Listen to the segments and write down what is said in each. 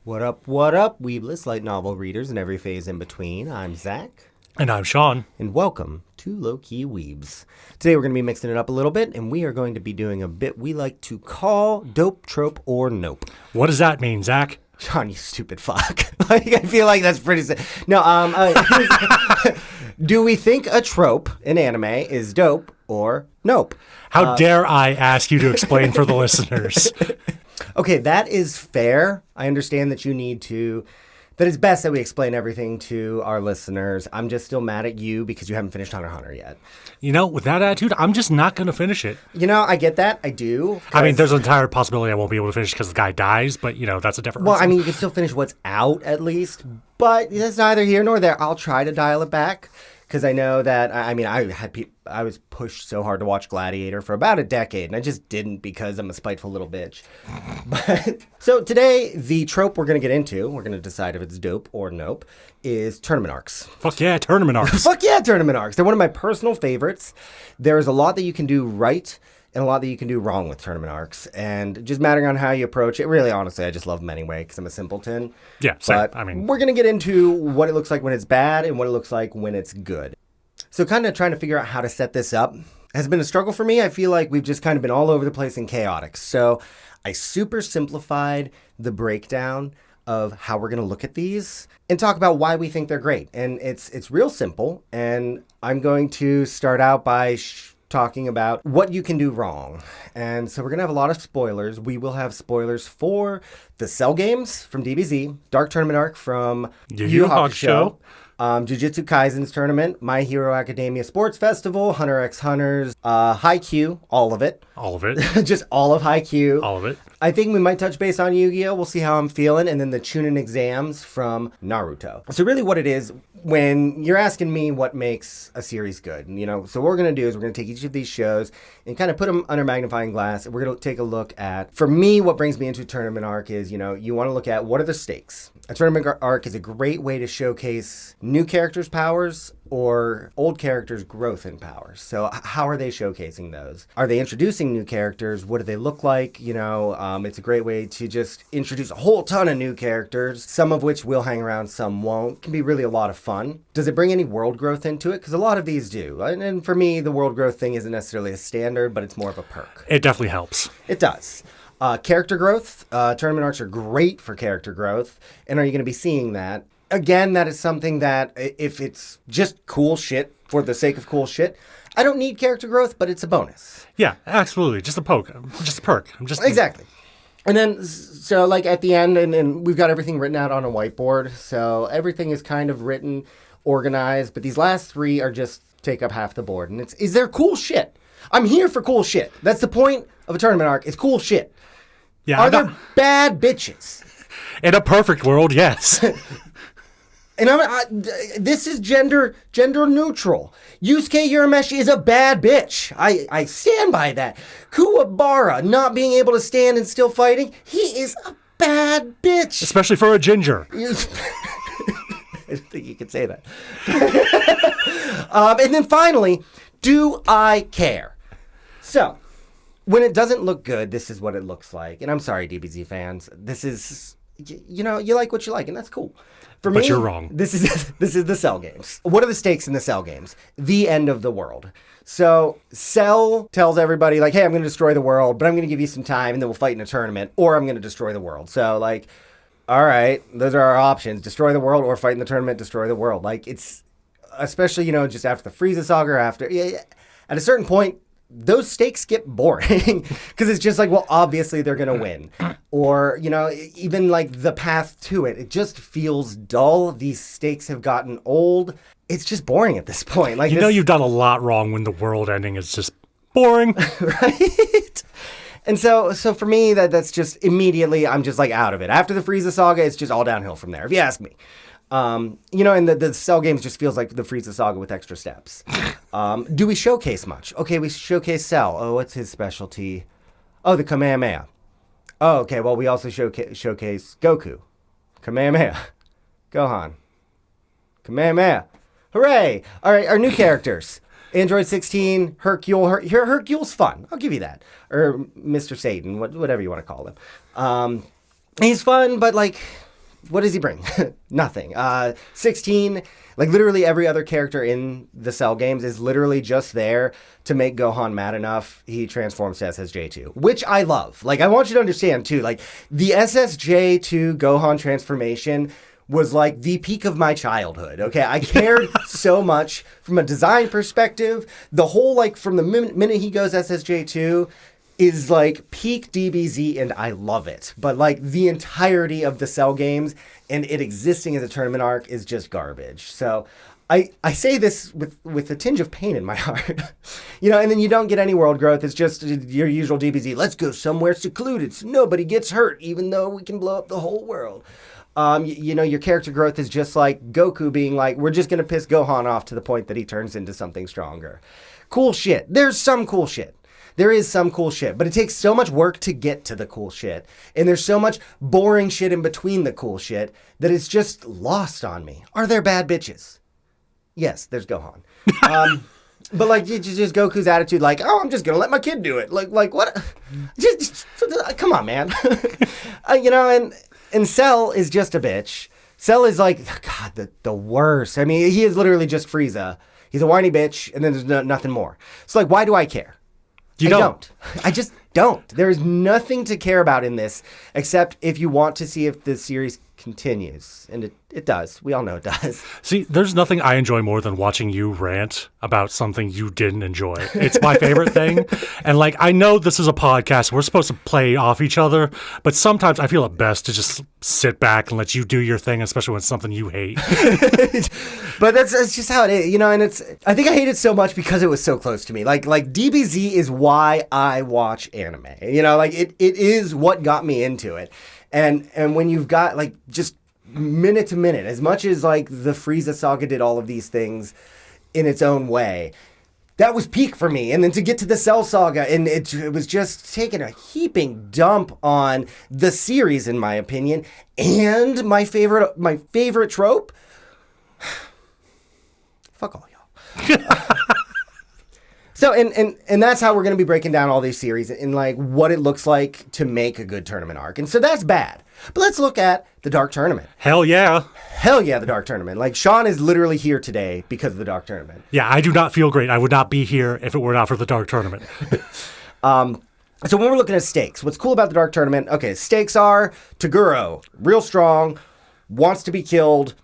What up, Weebs, light novel readers and every phase in between. I'm Zack. And I'm Shawn. And welcome to Low-Key Weebs. Today we're going to be mixing it up a little bit, and we are going to be doing a bit we like to call Dope, Trope, or Nope. What does that mean, Zack? Shawn, you stupid fuck. I feel like that's pretty... No, do we think a trope in anime is dope or nope? How dare I ask you to explain for the listeners? Okay, that is fair. I understand that you need to... That it's best that we explain everything to our listeners. I'm just still mad at you because you haven't finished Hunter x Hunter yet. You know, with that attitude, I'm just not going to finish it. You know, I get that. I do. I mean, there's an entire possibility I won't be able to finish because the guy dies, but, you know, that's a different reason. I mean, you can still finish what's out at least, but that's neither here nor there. I'll try to dial it back because I know that, I was pushed so hard to watch Gladiator for about a decade, and I just didn't because I'm a spiteful little bitch. But so today, the trope we're going to get into, we're going to decide if it's dope or nope, is tournament arcs. Fuck yeah, tournament arcs. Fuck yeah, tournament arcs. They're one of my personal favorites. There's a lot that you can do right and a lot that you can do wrong with tournament arcs. And just mattering on how you approach it, really, honestly, I just love them anyway because I'm a simpleton. Yeah, same. But we're going to get into what it looks like when it's bad and what it looks like when it's good. So kind of trying to figure out how to set this up has been a struggle for me. I feel like we've just kind of been all over the place and chaotic. So I super simplified the breakdown of how we're going to look at these and talk about why we think they're great. And it's real simple. And I'm going to start out by talking about what you can do wrong. And so we're going to have a lot of spoilers. We will have spoilers for the Cell Games from DBZ, Dark Tournament Arc from Yu Yu Hakusho, Jujutsu Kaisen's tournament, My Hero Academia Sports Festival, Hunter x Hunter's, Haikyuu, all of it. All of it. Just all of Haikyuu. All of it. I think we might touch base on Yu-Gi-Oh! We'll see how I'm feeling. And then the Chunin Exams from Naruto. So really what it is, when you're asking me what makes a series good, you know, so what we're going to do is we're going to take each of these shows and kind of put them under magnifying glass. We're going to take a look at, for me, what brings me into a tournament arc is, you know, you want to look at what are the stakes. A tournament arc is a great way to showcase new characters' powers or old characters' growth in powers. So how are they showcasing those? Are they introducing new characters? What do they look like? You know, it's a great way to just introduce a whole ton of new characters, some of which will hang around, some won't. It can be really a lot of fun. Does it bring any world growth into it? Because a lot of these do. And for me, the world growth thing isn't necessarily a standard, but it's more of a perk. It definitely helps. It does. Character growth. Tournament arcs are great for character growth. And are you going to be seeing that? Again, that is something that if it's just cool shit for the sake of cool shit, I don't need character growth, but it's a bonus. Yeah, absolutely. Just a poke. Just a perk. Exactly. And then, so like at the end, and we've got everything written out on a whiteboard. So everything is kind of written, organized, but these last three are just take up half the board. And is there cool shit? I'm here for cool shit. That's the point of a tournament arc. It's cool shit. Yeah. Are there bad bitches? In a perfect world, yes. And this is gender neutral. Yusuke Urameshi is a bad bitch. I stand by that. Kuwabara not being able to stand and still fighting, he is a bad bitch. Especially for a ginger. I didn't think you could say that. And then finally, do I care? So, when it doesn't look good, this is what it looks like. And I'm sorry, DBZ fans. This is, you know, you like what you like, and that's cool. For me, but you're wrong. This is the Cell Games. What are the stakes in the Cell Games? The end of the world. So Cell tells everybody, like, hey, I'm going to destroy the world, but I'm going to give you some time, and then we'll fight in a tournament, or I'm going to destroy the world. So, like, all right, those are our options. Destroy the world or fight in the tournament, destroy the world. Like, it's, especially, you know, just after the Frieza saga, or after, at a certain point, those stakes get boring because it's just like, well, obviously they're going to win. Or, you know, even like the path to it, it just feels dull. These stakes have gotten old. It's just boring at this point. Like, you know, you've done a lot wrong when the world ending is just boring. Right? And so for me, that's just immediately, I'm just like out of it. After the Frieza saga, it's just all downhill from there, if you ask me. You know, and the Cell Games just feels like the Frieza saga with extra steps. Do we showcase much? Okay, we showcase Cell. Oh, what's his specialty? Oh, the Kamehameha. Oh, okay, well, we also showcase Goku. Kamehameha. Gohan. Kamehameha. Hooray! All right, our new characters. Android 16, Hercule. Hercule's fun. I'll give you that. Or Mr. Satan, whatever you want to call him. He's fun, but like, What does he bring? Nothing. 16, like literally every other character in the Cell games is literally just there to make Gohan mad enough. He transforms to SSJ2, which I love. Like, I want you to understand too, like the SSJ2 Gohan transformation was like the peak of my childhood. Okay. I cared so much from a design perspective. The whole, like from the minute he goes SSJ2, is like peak DBZ, and I love it. But like the entirety of the Cell games and it existing as a tournament arc is just garbage. So I say this with a tinge of pain in my heart. And then you don't get any world growth. It's just your usual DBZ. Let's go somewhere secluded so nobody gets hurt, even though we can blow up the whole world. Your character growth is just like Goku being like, we're just going to piss Gohan off to the point that he turns into something stronger. Cool shit. There's some cool shit. There is some cool shit, but it takes so much work to get to the cool shit. And there's so much boring shit in between the cool shit that it's just lost on me. Are there bad bitches? Yes, there's Gohan. But like just Goku's attitude, like, oh, I'm just going to let my kid do it. Like what? Just come on, man. And Cell is just a bitch. Cell is like, God, the worst. I mean, he is literally just Frieza. He's a whiny bitch, and then there's nothing more. So like, why do I care? I don't. I just don't. There's nothing to care about in this, except if you want to see if the series continues. And it does. We all know it does. See, there's nothing I enjoy more than watching you rant about something you didn't enjoy. It's my favorite thing. And like, I know this is a podcast. We're supposed to play off each other, but sometimes I feel it best to just sit back and let you do your thing, especially when it's something you hate. But that's just how it is, and I think I hate it so much because it was so close to me. Like DBZ is why I watch anime. Like it is what got me into it. And when you've got like just minute to minute, as much as like the Frieza saga did all of these things in its own way, that was peak for me. And then to get to the Cell saga, and it was just taking a heaping dump on the series, in my opinion. And my favorite trope, fuck all y'all. So, and that's how we're going to be breaking down all these series and like what it looks like to make a good tournament arc. And so that's bad. But let's look at the Dark Tournament. Hell yeah. Hell yeah, the Dark Tournament. Like, Shawn is literally here today because of the Dark Tournament. Yeah, I do not feel great. I would not be here if it were not for the Dark Tournament. So when we're looking at stakes, what's cool about the Dark Tournament, okay, stakes are Toguro, real strong, wants to be killed,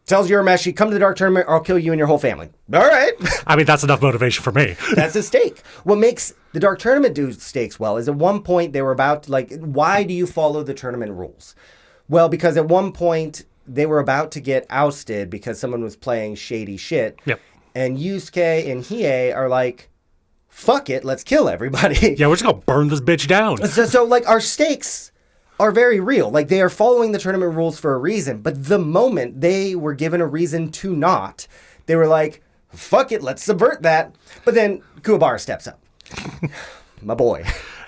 tells Urameshi, come to the Dark Tournament or I'll kill you and your whole family. All right. I mean, that's enough motivation for me. That's a stake. What makes the Dark Tournament do stakes well is at one point they were about to, like, why do you follow the tournament rules? Well, because at one point they were about to get ousted because someone was playing shady shit. Yep. And Yusuke and Hiei are like, fuck it, let's kill everybody. Yeah, we're just going to burn this bitch down. So like, our stakes are very real. Like, they are following the tournament rules for a reason. But the moment they were given a reason to not, they were like, fuck it, let's subvert that. But then Kuwabara steps up. My boy.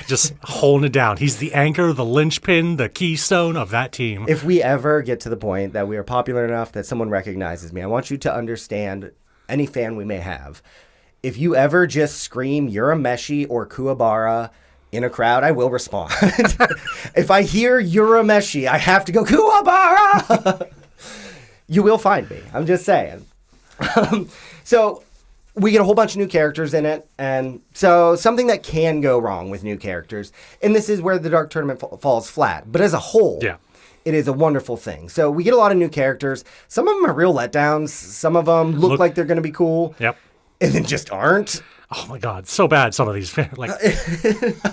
Just holding it down. He's the anchor, the linchpin, the keystone of that team. If we ever get to the point that we are popular enough that someone recognizes me, I want you to understand, any fan we may have, if you ever just scream Urameshi or Kuwabara in a crowd, I will respond. If I hear Urameshi, I have to go, Kuwabara! You will find me. I'm just saying. So we get a whole bunch of new characters in it. And so something that can go wrong with new characters, and this is where the Dark Tournament falls flat. But as a whole, yeah, it is a wonderful thing. So we get a lot of new characters. Some of them are real letdowns. Some of them look like they're going to be cool. Yep. And then just aren't. Oh my God, so bad. Some of these, like,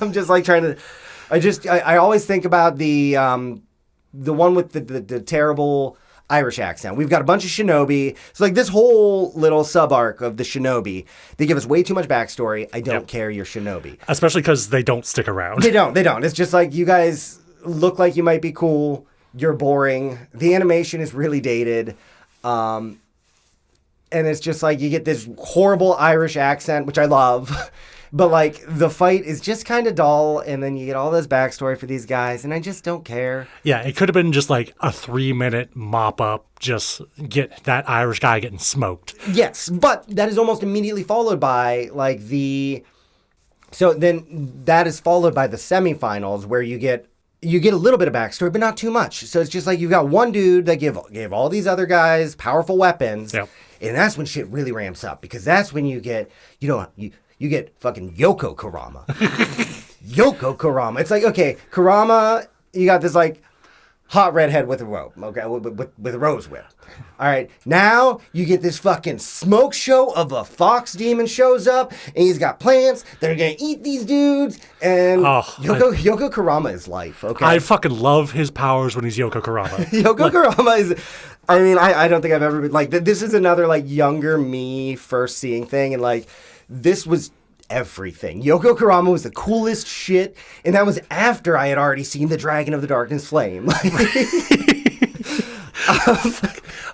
I'm just like trying to. I always think about the one with the terrible Irish accent. We've got a bunch of shinobi. So like this whole little sub arc of the shinobi, they give us way too much backstory. I don't care, you're shinobi. Especially because they don't stick around. They don't. It's just like, you guys look like you might be cool. You're boring. The animation is really dated. And it's just like, you get this horrible Irish accent, which I love. But like, the fight is just kind of dull. And then you get all this backstory for these guys. And I just don't care. Yeah, it could have been just like a 3-minute mop up. Just get that Irish guy getting smoked. Yes. But that is almost immediately followed by like so then that is followed by the semifinals where you get you get a little bit of backstory, but not too much. So it's just like you've got one dude that gave all these other guys powerful weapons. Yep. And that's when shit really ramps up, because that's when you get, you get fucking Yoko Kurama. Yoko Kurama. It's like, okay, Kurama, you got this like hot redhead with a rope, okay, with a rose whip. All right, now you get this fucking smoke show of a fox demon shows up, and he's got plants that are gonna eat these dudes, and Yoko Kurama is life, okay? I fucking love his powers when he's Yoko Kurama. Yoko Kurama is, I mean, I don't think I've ever been, like, this is another, like, younger me first seeing thing, and, like, this was everything. Yoko Kurama was the coolest shit, and that was after I had already seen the Dragon of the Darkness Flame.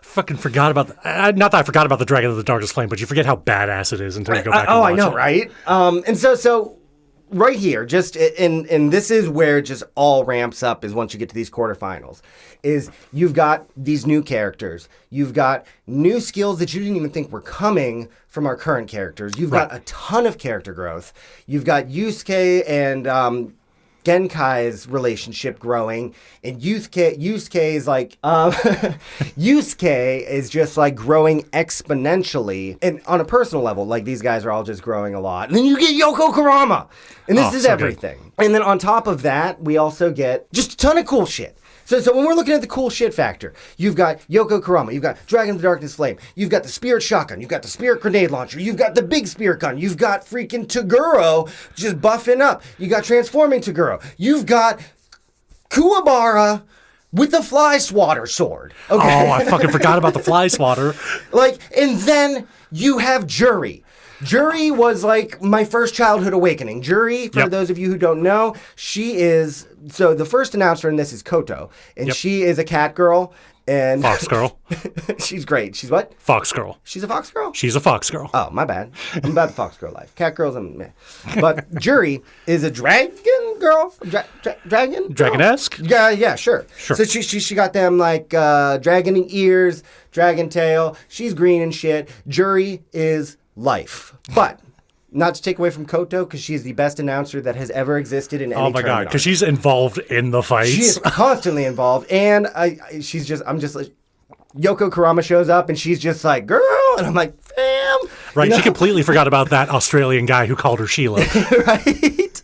Fucking forgot about not that I forgot about the Dragon of the Darkness Flame, but you forget how badass it is until you go back and watch I know, it. right? And so right here, just and this is where it just all ramps up, is once you get to these quarterfinals, is you've got these new characters, you've got new skills that you didn't even think were coming from our current characters, you've got a ton of character growth, you've got Yusuke and Genkai's relationship growing, and Yusuke is like Yusuke is just like growing exponentially, and on a personal level, like these guys are all just growing a lot. And then you get Yoko Kurama, and this is so everything. Good. And then on top of that, we also get just a ton of cool shit. So when we're looking at the cool shit factor, you've got Yoko Kurama, you've got Dragon of the Darkness Flame, you've got the Spirit Shotgun, you've got the Spirit Grenade Launcher, you've got the Big Spirit Gun, you've got freaking Toguro just buffing up, you got Transforming Toguro, you've got Kuwabara with the Fly Swatter sword. Okay? Oh, I fucking forgot about the Fly Swatter. Like, and then you have Juri. Juri was like my first childhood awakening. Juri, for those of you who don't know, she is, so the first announcer in this is Koto, and she is a cat girl. And Fox girl. She's great. She's what? Fox girl. She's a fox girl? She's a fox girl. Oh, my bad. I'm about the fox girl life. Cat girls, I'm meh. But Juri is a dragon girl? Dragon? Dragon-esque? Yeah, sure. So she got them like dragon ears, dragon tail. She's green and shit. Juri is life. But not to take away from Koto, because she's the best announcer that has ever existed in any tournament. Oh my god, because she's involved in the fights. She is constantly involved, and I'm just like, Yoko Kurama shows up, and she's just like, girl, and I'm like, fam. Right, she completely forgot about that Australian guy who called her Sheila. Right.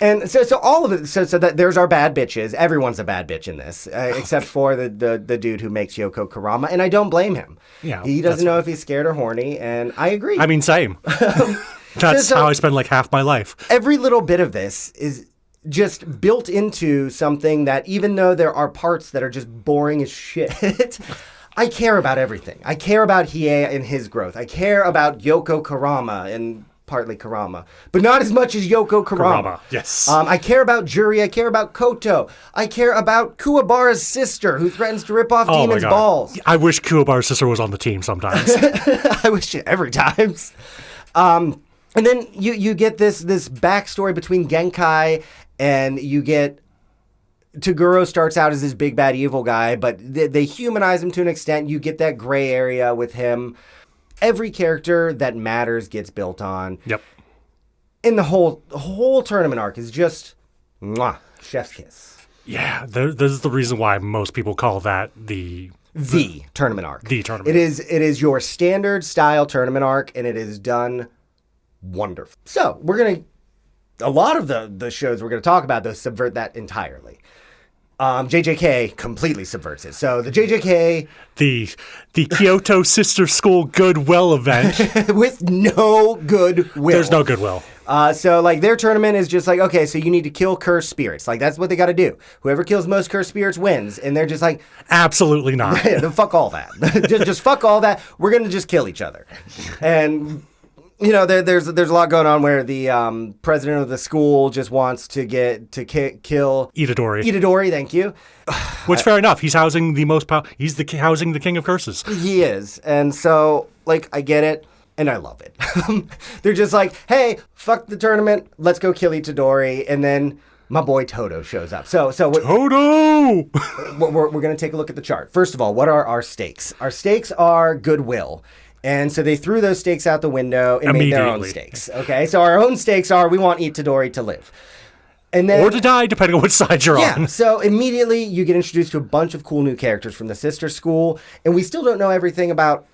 And so all of it, so that there's our bad bitches. Everyone's a bad bitch in this, except for the dude who makes Yoko Kurama, and I don't blame him. Yeah, he doesn't know if he's scared or horny, and I agree. I mean, same. That's how I spend like half my life. Every little bit of this is just built into something that, even though there are parts that are just boring as shit, I care about everything. I care about Hiei and his growth. I care about Yoko Kurama and partly Kurama, but not as much as Yoko Kurama. Yes. I care about Juri. I care about Koto. I care about Kuwabara's sister, who threatens to rip off demons' balls. I wish Kuwabara's sister was on the team sometimes. I wish it every time. And then you get this backstory between Genkai, and you get Toguro starts out as this big bad evil guy, but they humanize him to an extent. You get that gray area with him. Every character that matters gets built on. Yep. And the whole tournament arc is just chef's kiss. Yeah, this is the reason why most people call that the tournament arc. The tournament. It is your standard style tournament arc, and it is done wonderful. So a lot of the shows we're gonna talk about, though, subvert that entirely. JJK completely subverts it. So the JJK, the Kyoto Sister School Goodwill event with no goodwill. There's no goodwill. So like their tournament is just like, okay, so you need to kill cursed spirits. Like that's what they got to do. Whoever kills most cursed spirits wins. And they're just like, absolutely not. Fuck all that. just fuck all that. We're gonna just kill each other. And you know, there's a lot going on where the president of the school just wants to kill Itadori. Itadori, thank you. Which, fair enough. He's housing the most he's housing the king of curses. He is, and so like I get it, and I love it. They're just like, hey, fuck the tournament, let's go kill Itadori, and then my boy Toto shows up. So Toto. We're gonna take a look at the chart. First of all, what are our stakes? Our stakes are goodwill. And so they threw those stakes out the window and made their own stakes. Okay, so our own stakes are we want Itadori to live. And then, or to die, depending on which side you're on. So immediately you get introduced to a bunch of cool new characters from the sister school, and we still don't know everything about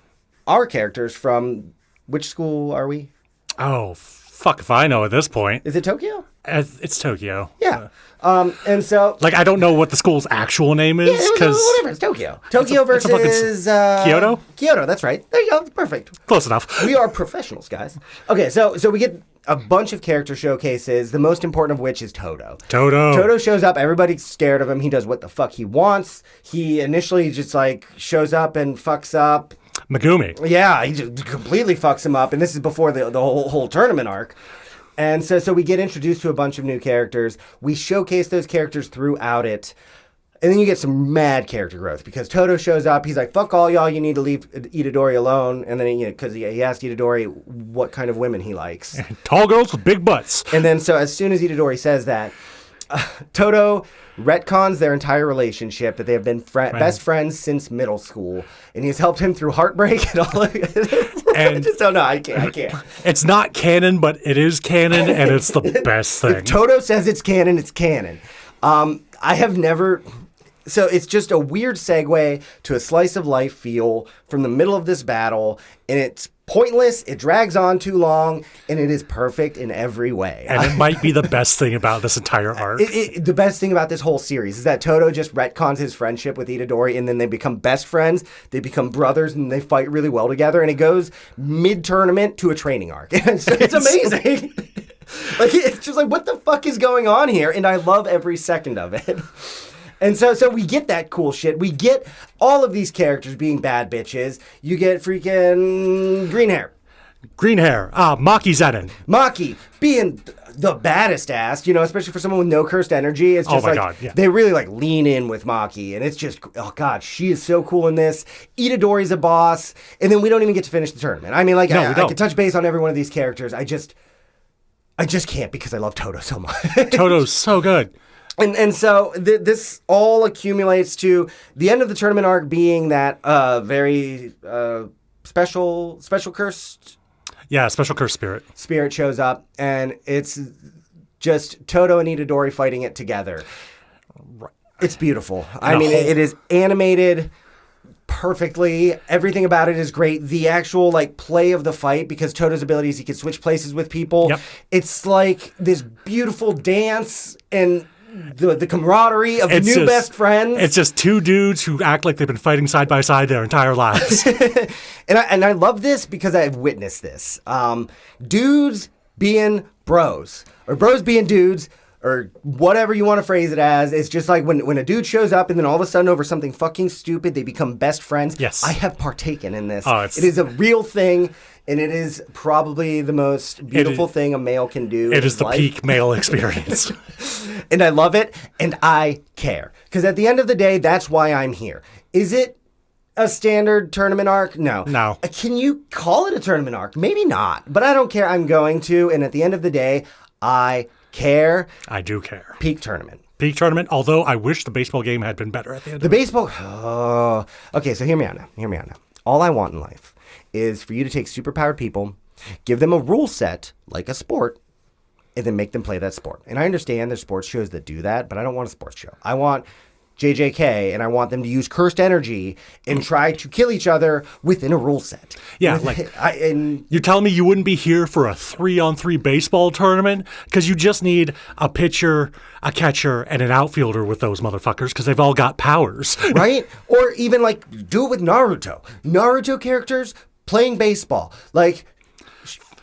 our characters from which school are we? Oh, fuck if I know at this point. Is it Tokyo? It's Tokyo. Yeah. And so... Like, I don't know what the school's actual name is. Yeah, whatever, it's Tokyo. Tokyo versus... Kyoto? Kyoto, that's right. There you go, perfect. Close enough. We are professionals, guys. Okay, so we get a bunch of character showcases, the most important of which is Toto. Toto shows up, everybody's scared of him, he does what the fuck he wants. He initially just, like, shows up and fucks up... Megumi. Yeah, he just completely fucks him up, and this is before the whole tournament arc. And so we get introduced to a bunch of new characters. We showcase those characters throughout it. And then you get some mad character growth because Toto shows up. He's like, fuck all y'all, you need to leave Itadori alone. And then, because he asked Itadori what kind of women he likes. Tall girls with big butts. And then so as soon as Itadori says that, Toto retcons their entire relationship, that they have been best friends since middle school, and he's helped him through heartbreak and all of it. And I just don't know. I can't. It's not canon, but it is canon, and it's the best thing. If Toto says it's canon, it's canon. I have never... So it's just a weird segue to a slice of life feel from the middle of this battle, and it's pointless, it drags on too long, and it is perfect in every way. And it might be the best thing about this entire arc. The best thing about this whole series is that Toto just retcons his friendship with Itadori, and then they become best friends, they become brothers, and they fight really well together, and it goes mid-tournament to a training arc. It's amazing. Like, it's just like, what the fuck is going on here? And I love every second of it. And so we get that cool shit. We get all of these characters being bad bitches. You get freaking green hair. Maki Zenin. Maki being the baddest ass, especially for someone with no cursed energy. It's just God, yeah. They really like lean in with Maki, and it's just, oh god, she is so cool in this. Itadori's a boss, and then we don't even get to finish the tournament. I mean, like, I could touch base on every one of these characters. I just can't because I love Toto so much. Toto's so good. And so this all accumulates to the end of the tournament arc being that very special cursed... Yeah, special cursed spirit. Spirit shows up, and it's just Toto and Itadori fighting it together. Right. It's beautiful. I mean, it is animated perfectly. Everything about it is great. The actual play of the fight, because Toto's ability is he can switch places with people. Yep. It's like this beautiful dance and... The camaraderie of new best friends. It's just two dudes who act like they've been fighting side by side their entire lives. and I love this because I've witnessed this. Dudes being bros, or bros being dudes, or whatever you want to phrase it as. It's just like when a dude shows up and then all of a sudden over something fucking stupid, they become best friends. Yes. I have partaken in this. It is a real thing. And it is probably the most beautiful thing a male can do. It is the peak male experience. And I love it, and I care. Because at the end of the day, that's why I'm here. Is it a standard tournament arc? No. Can you call it a tournament arc? Maybe not. But I don't care. I'm going to. And at the end of the day, I care. I do care. Peak tournament. Peak tournament, although I wish the baseball game had been better at the end of it. Okay, so hear me out now. All I want in life is for you to take superpowered people, give them a rule set, like a sport, and then make them play that sport. And I understand there's sports shows that do that, but I don't want a sports show. I want JJK, and I want them to use cursed energy and try to kill each other within a rule set. Yeah, you're telling me you wouldn't be here for a 3-on-3 baseball tournament? Because you just need a pitcher, a catcher, and an outfielder with those motherfuckers, because they've all got powers. Right? Or even, do it with Naruto. Naruto characters playing baseball. Like,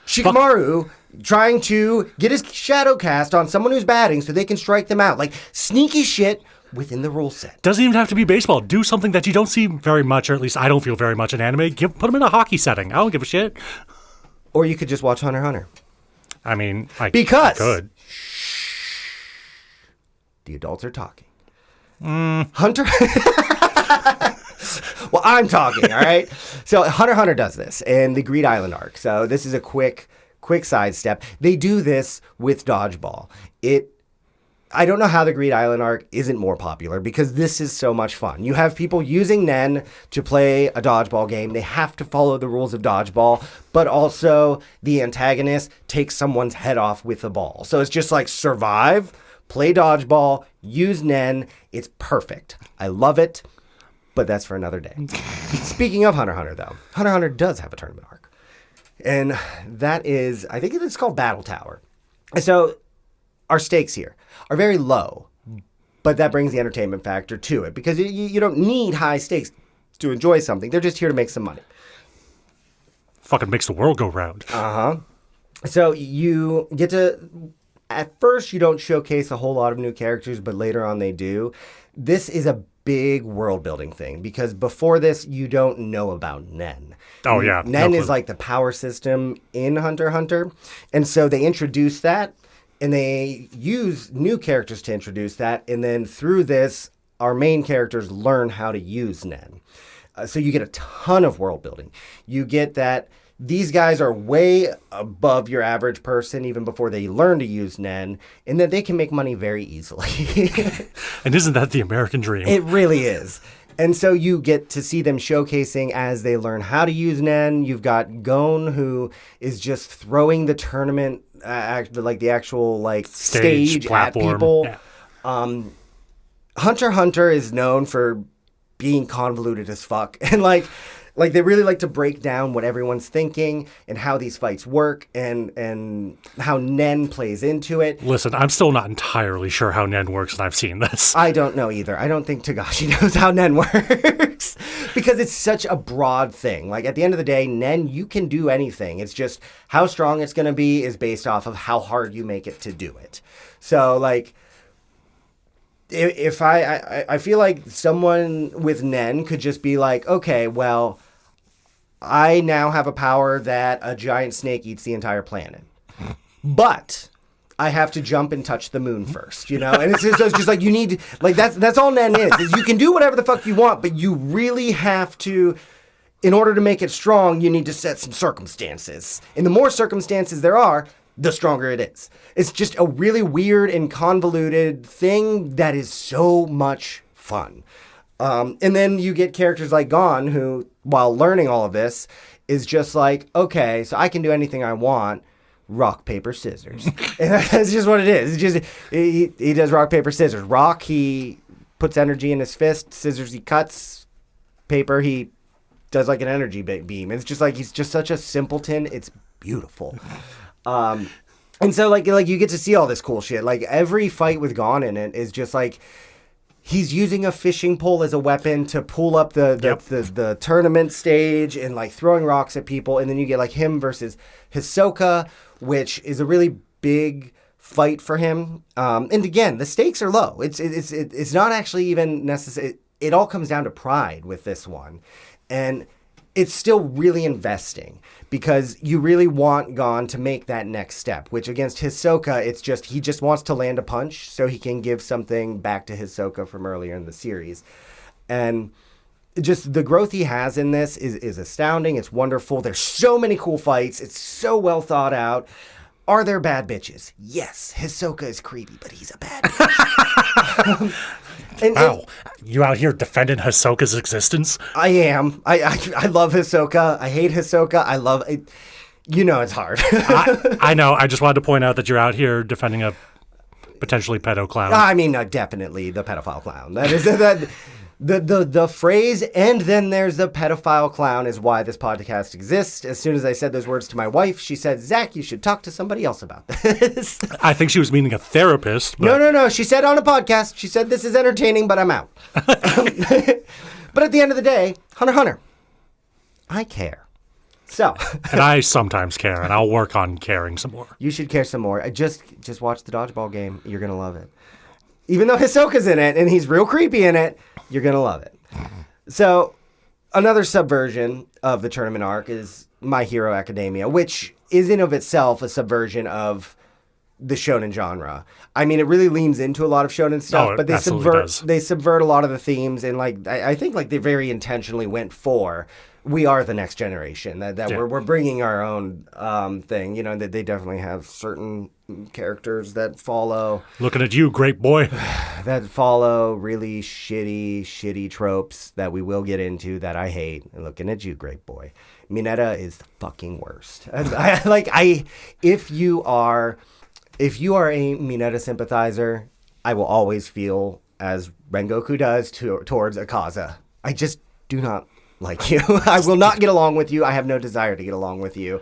Shikamaru... trying to get his shadow cast on someone who's batting so they can strike them out. Like, sneaky shit within the rule set. Doesn't even have to be baseball. Do something that you don't see very much, or at least I don't feel very much in anime. Put them in a hockey setting. I don't give a shit. Or you could just watch Hunter x Hunter. I mean, I could. The adults are talking. Hunter... Well, I'm talking, all right? So Hunter x Hunter does this in the Greed Island arc. So this is a quick sidestep. They do this with Dodgeball. I don't know how the Greed Island arc isn't more popular, because this is so much fun. You have people using Nen to play a dodgeball game. They have to follow the rules of dodgeball, but also the antagonist takes someone's head off with the ball. So it's just like survive, play dodgeball, use Nen. It's perfect. I love it, but that's for another day. Speaking of Hunter x Hunter, though, Hunter x Hunter does have a tournament arc. And that is, I think it's called Battle Tower. So our stakes here are very low, but that brings the entertainment factor to it because you don't need high stakes to enjoy something. They're just here to make some money. Fucking makes the world go round. Uh-huh. So you get to, at first you don't showcase a whole lot of new characters, but later on they do. This is a big world building thing because before this you don't know about Nen. Oh yeah. Nen is like the power system in Hunter x Hunter. And so they introduce that and they use new characters to introduce that. And then through this, our main characters learn how to use Nen. So you get a ton of world building. You get that these guys are way above your average person even before they learn to use Nen, and that they can make money very easily. And isn't that the American dream? It really is. And so you get to see them showcasing as they learn how to use Nen. You've got Gon, who is just throwing the tournament, like the actual like stage platform at people. Yeah. Hunter x Hunter is known for being convoluted as fuck. And like they really like to break down what everyone's thinking and how these fights work and how Nen plays into it. Listen, I'm still not entirely sure how Nen works, and I've seen this. I don't know either. I don't think Togashi knows how Nen works because it's such a broad thing. Like at the end of the day, Nen, you can do anything. It's just how strong it's going to be is based off of how hard you make it to do it. So like, if I feel like someone with Nen could just be like, okay, well, I now have a power that a giant snake eats the entire planet. But I have to jump and touch the moon first, you know? And it's just like you need, like that's all Nen is you can do whatever the fuck you want, but you really have to, in order to make it strong, you need to set some circumstances. And the more circumstances there are, the stronger it is. It's just a really weird and convoluted thing that is so much fun. And then you get characters like Gon, who, while learning all of this, is just like, okay, so I can do anything I want. Rock, paper, scissors. And that's just what it is. It's just he does rock, paper, scissors. Rock, he puts energy in his fist. Scissors, he cuts. Paper, he does like an energy beam. It's just like he's just such a simpleton. It's beautiful. And so like you get to see all this cool shit. Like every fight with Gon in it is just like he's using a fishing pole as a weapon to pull up the tournament stage and like throwing rocks at people. And then you get like him versus Hisoka, which is a really big fight for him. And again, the stakes are low. It's not actually even necessary. It all comes down to pride with this one. And it's still really investing because you really want Gon to make that next step, which against Hisoka, it's just, he just wants to land a punch so he can give something back to Hisoka from earlier in the series. And just the growth he has in this is astounding. It's wonderful. There's so many cool fights. It's so well thought out. Are there bad bitches? Yes. Hisoka is creepy, but he's a bad bitch. Wow. You out here defending Hisoka's existence? I am. I love Hisoka. I hate Hisoka. I love it. You know it's hard. I know. I just wanted to point out that you're out here defending a potentially pedo clown. I mean, definitely the pedophile clown. That is that. The phrase, and then there's the pedophile clown, is why this podcast exists. As soon as I said those words to my wife, she said, Zach, you should talk to somebody else about this. I think she was meaning a therapist. But... No. She said on a podcast, she said, this is entertaining, but I'm out. But at the end of the day, Hunter x Hunter, I care. So. And I sometimes care, and I'll work on caring some more. You should care some more. Just watch the dodgeball game. You're going to love it. Even though Hisoka's in it, and he's real creepy in it, you're going to love it. So, another subversion of the tournament arc is My Hero Academia, which is in of itself a subversion of the shonen genre. I mean, it really leans into a lot of shonen stuff, but they subvert a lot of the themes, and like I think like they very intentionally went for we are the next generation. We're bringing our own thing. You know, that they definitely have certain characters that follow. Looking at you, great boy. That follow really shitty tropes that we will get into that I hate. And looking at you, great boy. Mineta is the fucking worst. If you are a Mineta sympathizer, I will always feel as Rengoku does towards Akaza. I just do not like you. I will not get along with you. I have no desire to get along with you.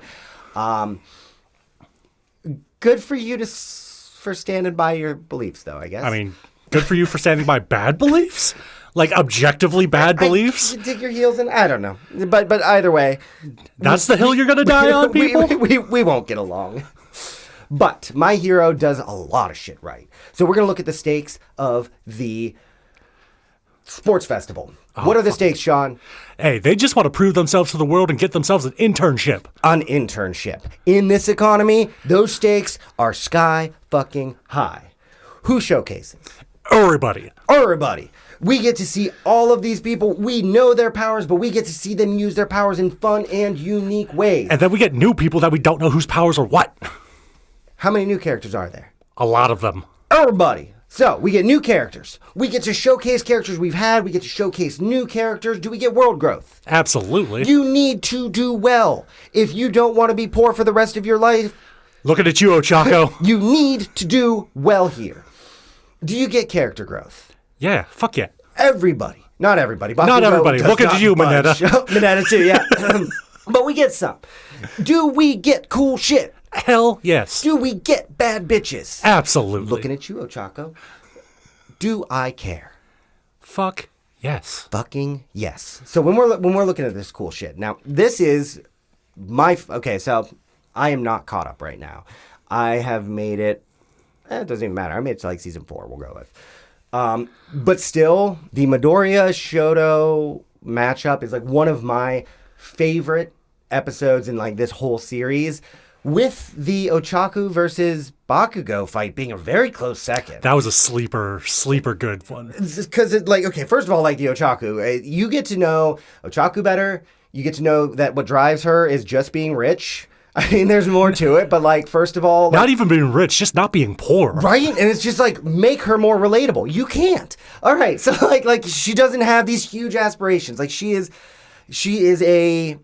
Good for you for standing by your beliefs, though, I guess. I mean, good for you for standing by bad beliefs? Like, objectively bad beliefs? Dig your heels in? I don't know. But either way. That's the hill you're going to die on, people? We won't get along. But my hero does a lot of shit right. So we're going to look at the stakes of the sports festival. What are the stakes, Sean? Hey, they just want to prove themselves to the world and get themselves an internship. An internship. In this economy, those stakes are sky fucking high. Who showcases? Everybody. We get to see all of these people. We know their powers, but we get to see them use their powers in fun and unique ways. And then we get new people that we don't know whose powers are what. How many new characters are there? A lot of them. Everybody. So, we get new characters. We get to showcase characters we've had. We get to showcase new characters. Do we get world growth? Absolutely. You need to do well. If you don't want to be poor for the rest of your life... Looking at you, Ochako. You need to do well here. Do you get character growth? Yeah, fuck yeah. Everybody. Not everybody. Bakugo not everybody. Looking at you, Mineta. Mineta too, yeah. But we get some. Do we get cool shit? Hell yes. Do we get bad bitches? Absolutely. Looking at you, Ochako. Do I care? Fuck yes. Fucking yes. So when we're looking at this cool shit, now this is okay. So I am not caught up right now. I have made it. It doesn't even matter. I made it to like season 4. We'll go with. But still, the Midoriya Shoto matchup is like one of my favorite episodes in like this whole series. With the Ochaku versus Bakugo fight being a very close second. That was a sleeper good one. Because okay, first of all, like the Ochaku, you get to know Ochaku better. You get to know that what drives her is just being rich. I mean, there's more to it, but like, first of all... not even being rich, just not being poor. Right? And it's just like, make her more relatable. You can't. All right, so like she doesn't have these huge aspirations. Like, she is a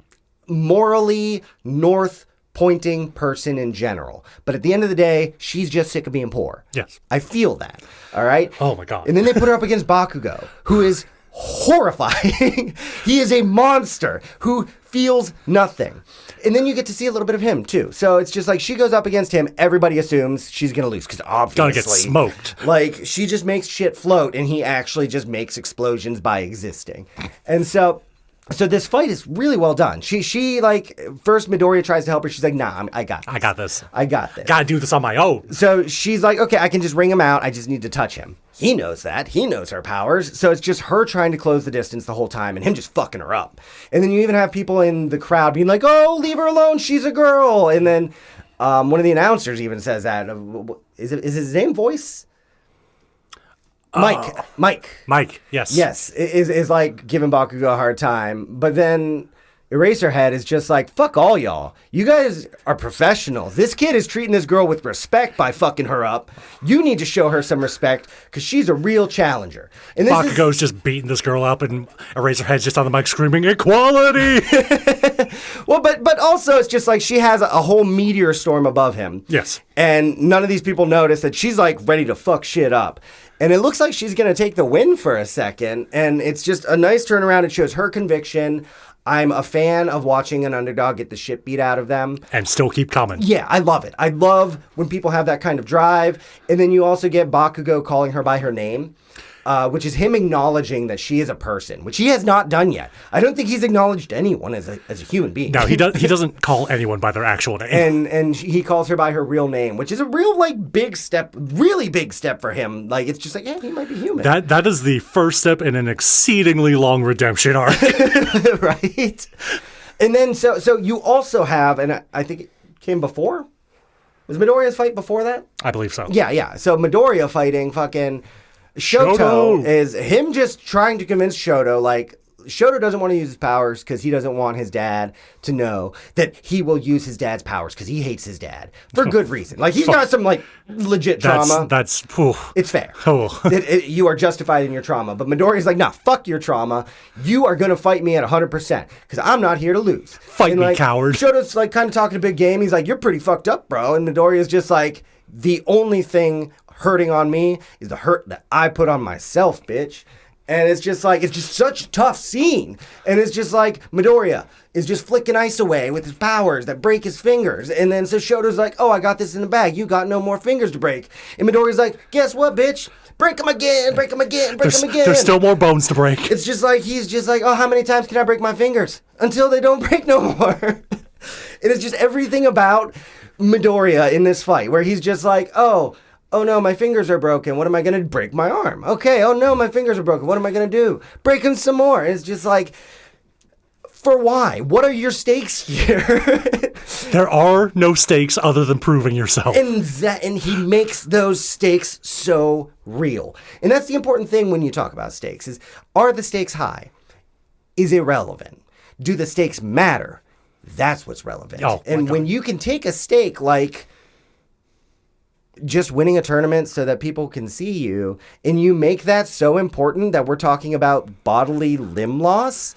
morally north-pointing person in general. But at the end of the day, she's just sick of being poor. Yes. I feel that. All right? Oh, my God. And then they put her up against Bakugo, who is horrifying. He is a monster who feels nothing. And then you get to see a little bit of him, too. So it's just like, she goes up against him, everybody assumes she's going to lose, because obviously... gonna get smoked. Like, she just makes shit float, and he actually just makes explosions by existing. And so this fight is really well done. She like, first Midoriya tries to help her. She's like, nah, I got this. I got this. Gotta do this on my own. So she's like, okay, I can just ring him out. I just need to touch him. He knows that. He knows her powers. So it's just her trying to close the distance the whole time and him just fucking her up. And then you even have people in the crowd being like, oh, leave her alone. She's a girl. And then one of the announcers even says that. Is his name Voice? Mike. Yes. Yes. Is like giving Bakugo a hard time. But then Eraserhead is just like, fuck all y'all. You guys are professionals. This kid is treating this girl with respect by fucking her up. You need to show her some respect because she's a real challenger. And Bakugo's just beating this girl up and Eraserhead's just on the mic screaming, equality! Well, but also it's just like she has a whole meteor storm above him. Yes. And none of these people notice that she's like ready to fuck shit up. And it looks like she's going to take the win for a second. And it's just a nice turnaround. It shows her conviction. I'm a fan of watching an underdog get the shit beat out of them. And still keep coming. Yeah, I love it. I love when people have that kind of drive. And then you also get Bakugo calling her by her name, which is him acknowledging that she is a person, which he has not done yet. I don't think he's acknowledged anyone as a human being. No, he doesn't call anyone by their actual name. And he calls her by her real name, which is a real really big step for him. Like, it's just like, yeah, he might be human. That is the first step in an exceedingly long redemption arc. Right? And then, so you also have, and I think it came before? Was Midoriya's fight before that? I believe so. Yeah. So Midoriya fighting fucking Shoto is him just trying to convince Shoto, like, Shoto doesn't want to use his powers because he doesn't want his dad to know that he will use his dad's powers because he hates his dad for good reason. Like, he's got some, like, legit trauma. It's fair. You are justified in your trauma. But Midoriya's like, nah, fuck your trauma. You are going to fight me at 100% because I'm not here to lose. Fight me, coward. Shoto's, like, kind of talking a big game. He's like, you're pretty fucked up, bro. And Midoriya's just like, the only thing hurting on me is the hurt that I put on myself, bitch. And it's just like, it's just such a tough scene. And it's just like, Midoriya is just flicking ice away with his powers that break his fingers. And then so Shoto's like, oh, I got this in the bag. You got no more fingers to break. And Midoriya's like, guess what, bitch? Break them again, break them again, break them again. There's still more bones to break. It's just like, he's just like, oh, how many times can I break my fingers? Until they don't break no more. And it's just everything about Midoriya in this fight where he's just like, oh no, my fingers are broken. What am I going to break my arm? Okay, oh no, my fingers are broken. What am I going to do? Break them some more. And it's just like, for why? What are your stakes here? There are no stakes other than proving yourself. And he makes those stakes so real. And that's the important thing when you talk about stakes is, are the stakes high? Is it relevant? Do the stakes matter? That's what's relevant. And when you can take a stake like just winning a tournament so that people can see you, and you make that so important that we're talking about bodily limb loss,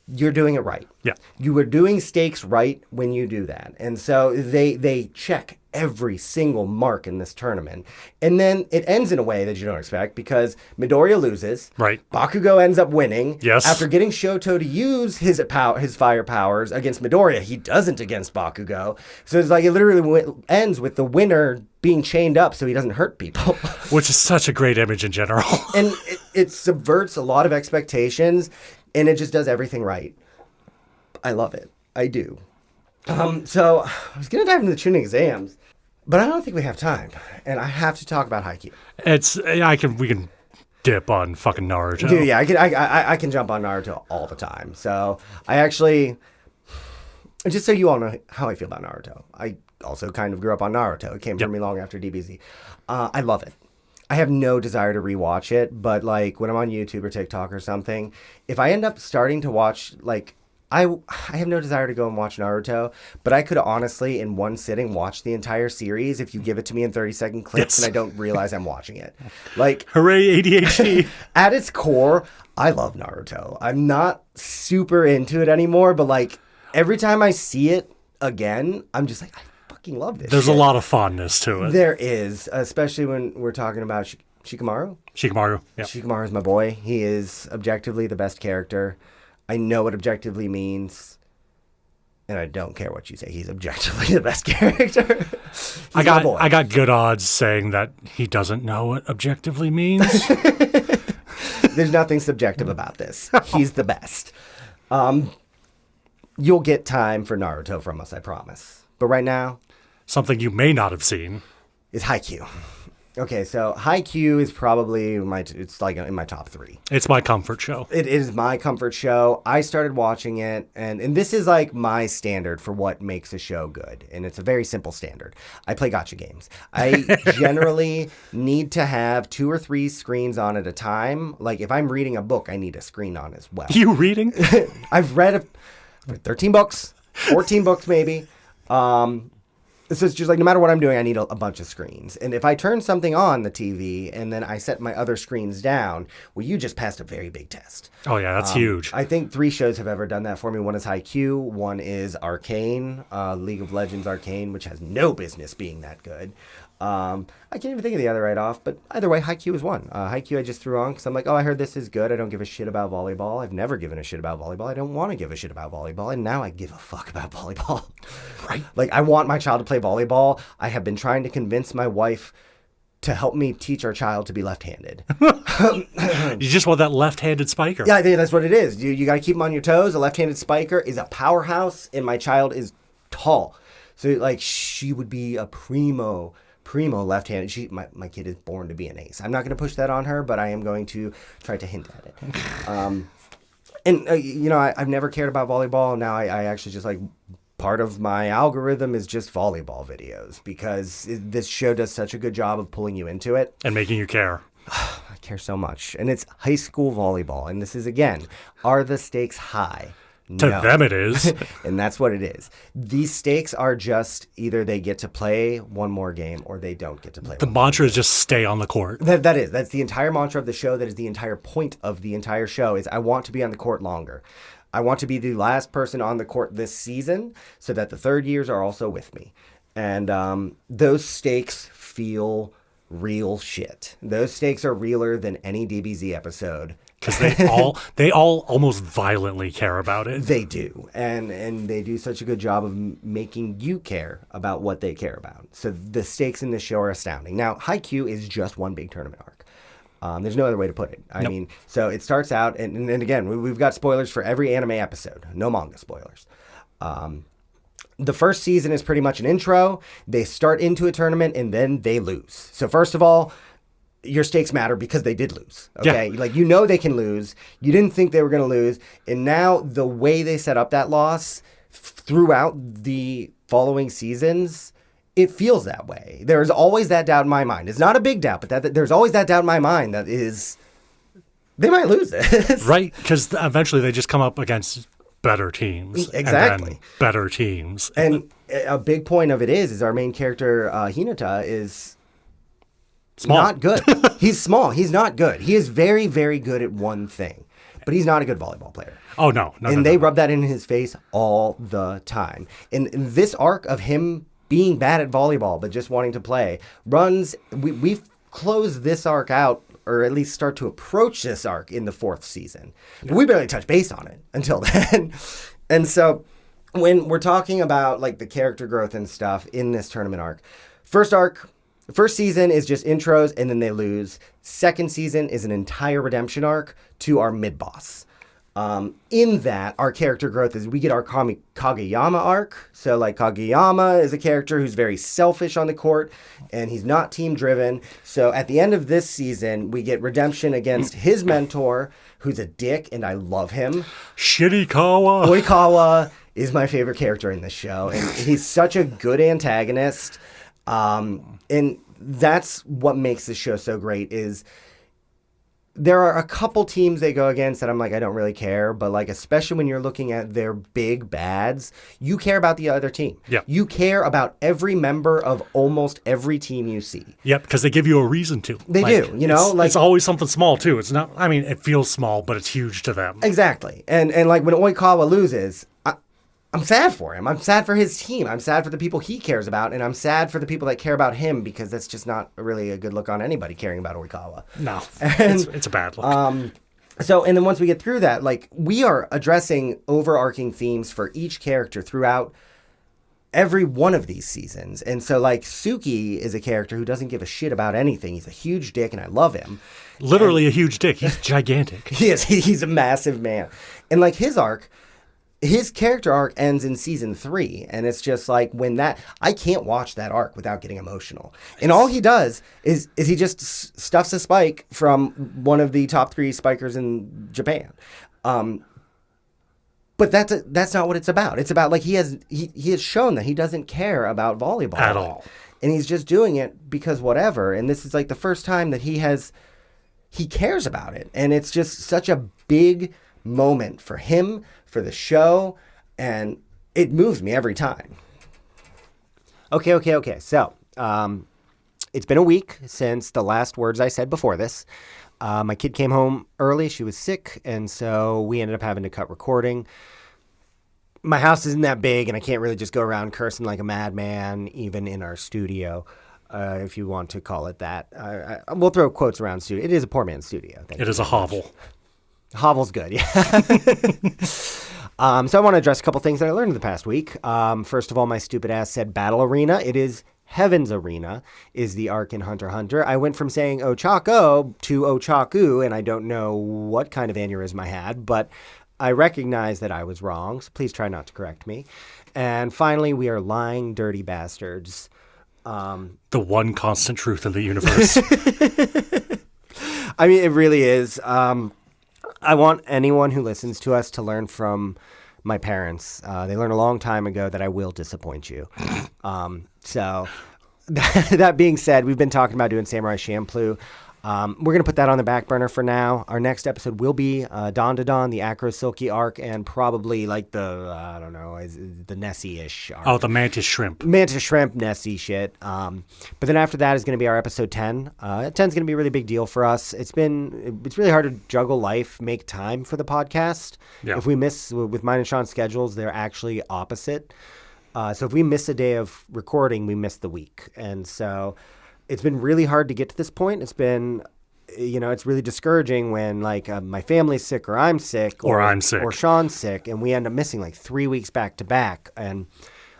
you're doing it right. Yeah. You are doing stakes right when you do that. And so they check every single mark in this tournament. And then it ends in a way that you don't expect because Midoriya loses. Right. Bakugo ends up winning. Yes. After getting Shoto to use his fire powers against Midoriya, he doesn't against Bakugo. So it's like it literally ends with the winner being chained up so he doesn't hurt people. Which is such a great image in general. And it subverts a lot of expectations, and it just does everything right. I love it. I do. So I was going to dive into the Chunin Exams, but I don't think we have time, and I have to talk about Haikyuu. We can dip on fucking Naruto. Dude, yeah, I can jump on Naruto all the time. So I actually, just so you all know how I feel about Naruto, I also kind of grew up on Naruto. It came from me long after DBZ. I love it. I have no desire to rewatch it, but like when I'm on YouTube or TikTok or something, if I end up starting to watch, like, I have no desire to go and watch Naruto, but I could honestly, in one sitting, watch the entire series if you give it to me in 30-second clips and I don't realize I'm watching it. Like, hooray, ADHD. At its core, I love Naruto. I'm not super into it anymore, but like every time I see it again, I'm just like, I fucking love this There's shit. a lot of fondness to it. There is, especially when we're talking about Shikamaru. Shikamaru, yeah. Shikamaru is my boy. He is objectively the best character. I know what objectively means, and I don't care what you say. He's objectively the best character. I got good odds saying that he doesn't know what objectively means. There's nothing subjective about this. He's the best. You'll get time for Naruto from us, I promise. But right now, something you may not have seen is Haikyuu. Okay, so Haikyuu is probably it's like in my top 3. It's my comfort show. It is my comfort show. I started watching it, and this is like my standard for what makes a show good. And it's a very simple standard. I play gacha games. I generally need to have 2 or 3 screens on at a time. Like if I'm reading a book, I need a screen on as well. You reading? I've read 13 books, 14 books maybe. So it's just like no matter what I'm doing, I need a bunch of screens. And if I turn something on the TV and then I set my other screens down, well, you just passed a very big test. Oh, yeah, that's huge. I think 3 shows have ever done that for me. One is Haikyuu. One is Arcane, League of Legends Arcane, which has no business being that good. I can't even think of the other right off, but either way, Haikyuu is one. Haikyuu I just threw on because I'm like, oh, I heard this is good. I don't give a shit about volleyball. I've never given a shit about volleyball. I don't want to give a shit about volleyball, and now I give a fuck about volleyball. Right? Like, I want my child to play volleyball. I have been trying to convince my wife to help me teach our child to be left-handed. You just want that left-handed spiker. Yeah, I think that's what it is. You got to keep them on your toes. A left-handed spiker is a powerhouse, and my child is tall. So, like, she would be a primo left-handed. My kid is born to be an ace. I'm not going to push that on her, but I am going to try to hint at it. You know, I've never cared about volleyball. Now I actually just like part of my algorithm is just volleyball videos because this show does such a good job of pulling you into it. And making you care. I care so much. And it's high school volleyball. And this is, again, are the stakes high? To them it is. And that's what it is. These stakes are just either they get to play one more game or they don't get to play The mantra is just stay on the court. That's the entire mantra of the show. That is the entire point of the entire show is I want to be on the court longer. I want to be the last person on the court this season so that the third years are also with me. And those stakes feel real shit. Those stakes are realer than any DBZ episode. Because they all almost violently care about it. They do. And they do such a good job of making you care about what they care about. So the stakes in this show are astounding. Now, Haikyuu is just one big tournament arc. There's no other way to put it. I mean, so it starts out, and again, we've got spoilers for every anime episode. No manga spoilers. The first season is pretty much an intro. They start into a tournament, and then they lose. So first of all, your stakes matter because they did lose. Okay. Yeah. Like, they can lose. You didn't think they were going to lose. And now the way they set up that loss throughout the following seasons, it feels that way. There's always that doubt in my mind. It's not a big doubt, but there's always that doubt in my mind that is, they might lose this. Right. Because eventually they just come up against better teams. Exactly. And then better teams. And a big point of it is our main character, Hinata, is small. Not good. He's small. He's not good. He is very, very good at one thing, but he's not a good volleyball player. Oh, no. And they rub that in his face all the time. And this arc of him being bad at volleyball, but just wanting to play, we've closed this arc out, or at least start to approach this arc in the 4th season. But we barely touch base on it until then. And so when we're talking about like the character growth and stuff in this tournament arc, first season is just intros and then they lose. Second season is an entire redemption arc to our mid-boss. In that, our character growth is we get our Kageyama arc. So like Kageyama is a character who's very selfish on the court and he's not team driven. So at the end of this season, we get redemption against his mentor, who's a dick, and I love him. Shirikawa. Oikawa is my favorite character in this show, and he's such a good antagonist. And that's what makes this show so great is there are a couple teams they go against that I'm like, I don't really care. But like, especially when you're looking at their big bads, you care about the other team. Yeah. You care about every member of almost every team you see. Yep, because they give you a reason to. They do, it's always something small too. It's not, I mean, it feels small, but it's huge to them. Exactly. And like when Oikawa loses, I'm sad for him. I'm sad for his team. I'm sad for the people he cares about, and I'm sad for the people that care about him because that's just not really a good look on anybody caring about Oikawa. No, it's a bad look. And then once we get through that, like we are addressing overarching themes for each character throughout every one of these seasons. And so like Suki is a character who doesn't give a shit about anything. He's a huge dick, and I love him. Literally a huge dick. He's gigantic. He is. He's a massive man. And like his character arc ends in season 3, and it's just like I can't watch that arc without getting emotional. And all he does is he just stuffs a spike from one of the top 3 spikers in Japan. But that's not what it's about. It's about like he has shown that he doesn't care about volleyball at all, and he's just doing it because whatever. And this is like the first time that he cares about it, and it's just such a big moment for him, for the show, and it moves me every time. Okay. So, it's been a week since the last words I said before this. My kid came home early. She was sick, and so we ended up having to cut recording. My house isn't that big, and I can't really just go around cursing like a madman, even in our studio, if you want to call it that. We'll throw quotes around studio. It is a poor man's studio. It is a hovel. Hovel's good, yeah. So I want to address a couple things that I learned in the past week. First of all, my stupid ass said Battle Arena. It is Heaven's Arena is the arc in Hunter x Hunter. I went from saying Ochako to Ochaku, and I don't know what kind of aneurysm I had, but I recognize that I was wrong, so please try not to correct me. And finally, we are lying dirty bastards. The one constant truth in the universe. I mean, it really is. I want anyone who listens to us to learn from my parents. They learned a long time ago that I will disappoint you. So that being said, we've been talking about doing Samurai Champloo. We're going to put that on the back burner for now. Our next episode will be Dawn to Dawn, the Acro Silky arc, and probably like the Nessie-ish arc. Oh, the Mantis Shrimp. Mantis Shrimp, Nessie shit. But then after that is going to be our episode 10. 10's going to be a really big deal for us. It's really hard to juggle life, make time for the podcast. Yeah. If we miss, with mine and Sean's schedules, they're actually opposite. So if we miss a day of recording, we miss the week. And so it's been really hard to get to this point. It's been, it's really discouraging when like my family's sick or I'm sick. Or I'm sick. Or Sean's sick. And we end up missing like 3 weeks back to back. And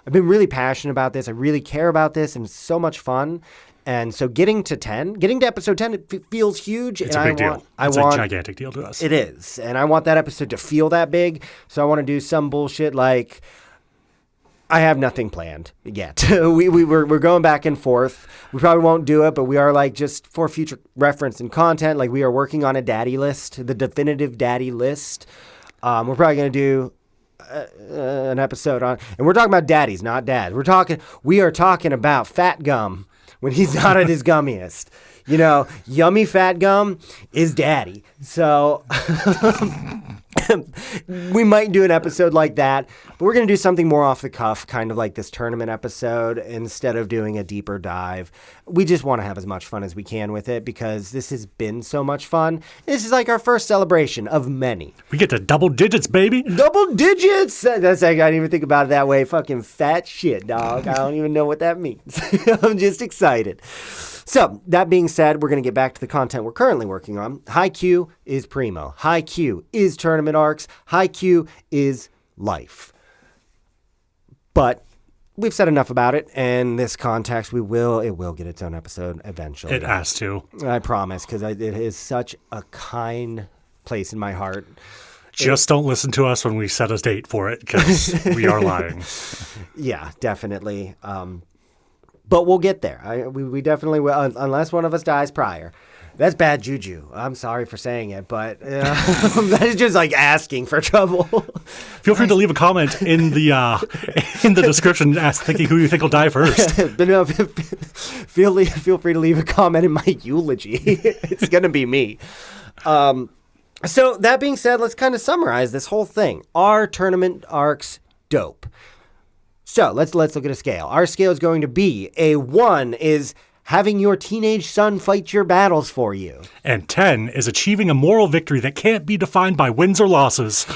I've been really passionate about this. I really care about this. And it's so much fun. And so getting to episode 10, it feels huge. It's a big deal. It's a gigantic deal to us. It is. And I want that episode to feel that big. So I want to do some bullshit like, I have nothing planned yet. We're going back and forth. We probably won't do it, but we are like just for future reference and content. Like we are working on a daddy list, the definitive daddy list. We're probably going to do an episode on, and we're talking about daddies, not dads. We are talking about fat gum when he's not at his gummiest. Yummy fat gum is daddy. So we might do an episode like that, but we're going to do something more off the cuff, kind of like this tournament episode, instead of doing a deeper dive. We just want to have as much fun as we can with it because this has been so much fun. This is like our first celebration of many. We get to double digits, baby. Double digits! That's like, I didn't even think about it that way. Fucking fat shit, dog. I don't even know what that means. I'm just excited. So, that being said, we're going to get back to the content we're currently working on. Haikyuu is primo. Haikyuu is tournament arcs. Haikyuu is life. But we've said enough about it, and this context, it will get its own episode eventually. It has to. I promise, because it is such a kind place in my heart. Just don't listen to us when we set a date for it, because we are lying. Yeah, definitely. But we'll get there. We definitely will, unless one of us dies prior. That's bad juju. I'm sorry for saying it, but that is just like asking for trouble. Feel free to leave a comment in the description thinking who you think will die first. But no, feel free to leave a comment in my eulogy. It's going to be me. So that being said, let's kind of summarize this whole thing. Are tournament arcs dope? So let's look at a scale. Our scale is going to be a 1 is having your teenage son fight your battles for you. And 10 is achieving a moral victory that can't be defined by wins or losses.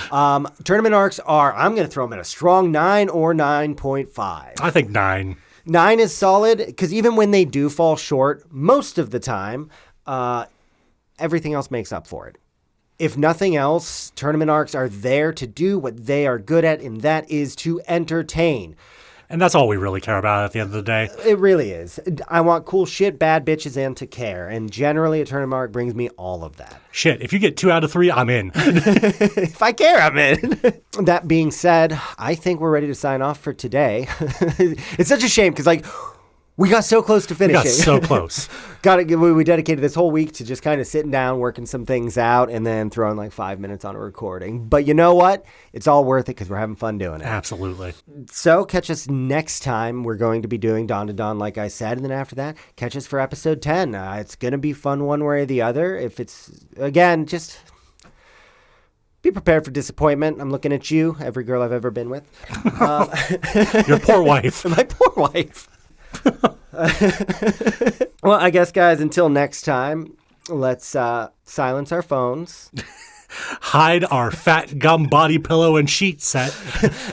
Tournament arcs are, I'm going to throw them at a strong 9 or 9.5. I think 9. 9 is solid because even when they do fall short, most of the time, everything else makes up for it. If nothing else, tournament arcs are there to do what they are good at, and that is to entertain. And that's all we really care about at the end of the day. It really is. I want cool shit, bad bitches, and to care. And generally, a tournament arc brings me all of that. Shit, if you get 2 out of 3, I'm in. If I care, I'm in. That being said, I think we're ready to sign off for today. It's such a shame because, we got so close to finishing. We got so close. We dedicated this whole week to just kind of sitting down, working some things out, and then throwing 5 minutes on a recording. But you know what? It's all worth it because we're having fun doing it. Absolutely. So catch us next time. We're going to be doing Dawn to Dawn, like I said. And then after that, catch us for episode 10. It's going to be fun one way or the other. If it's, again, just be prepared for disappointment. I'm looking at you, every girl I've ever been with. Your poor wife. My poor wife. Well, I guess, guys, until next time, let's silence our phones. Hide our fat gum body pillow and sheet set.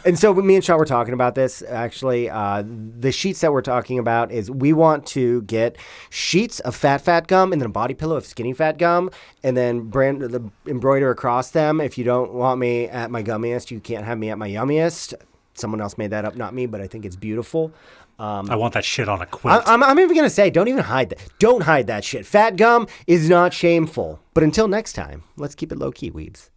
And so me and Sean were talking about this, actually. The sheets that we're talking about is we want to get sheets of fat gum and then a body pillow of skinny fat gum and then embroider across them. If you don't want me at my gummiest, you can't have me at my yummiest. Someone else made that up, not me, but I think it's beautiful. I want that shit on a quilt. I'm even going to say, don't even hide that. Don't hide that shit. Fat gum is not shameful. But until next time, let's keep it low-key, Weebs.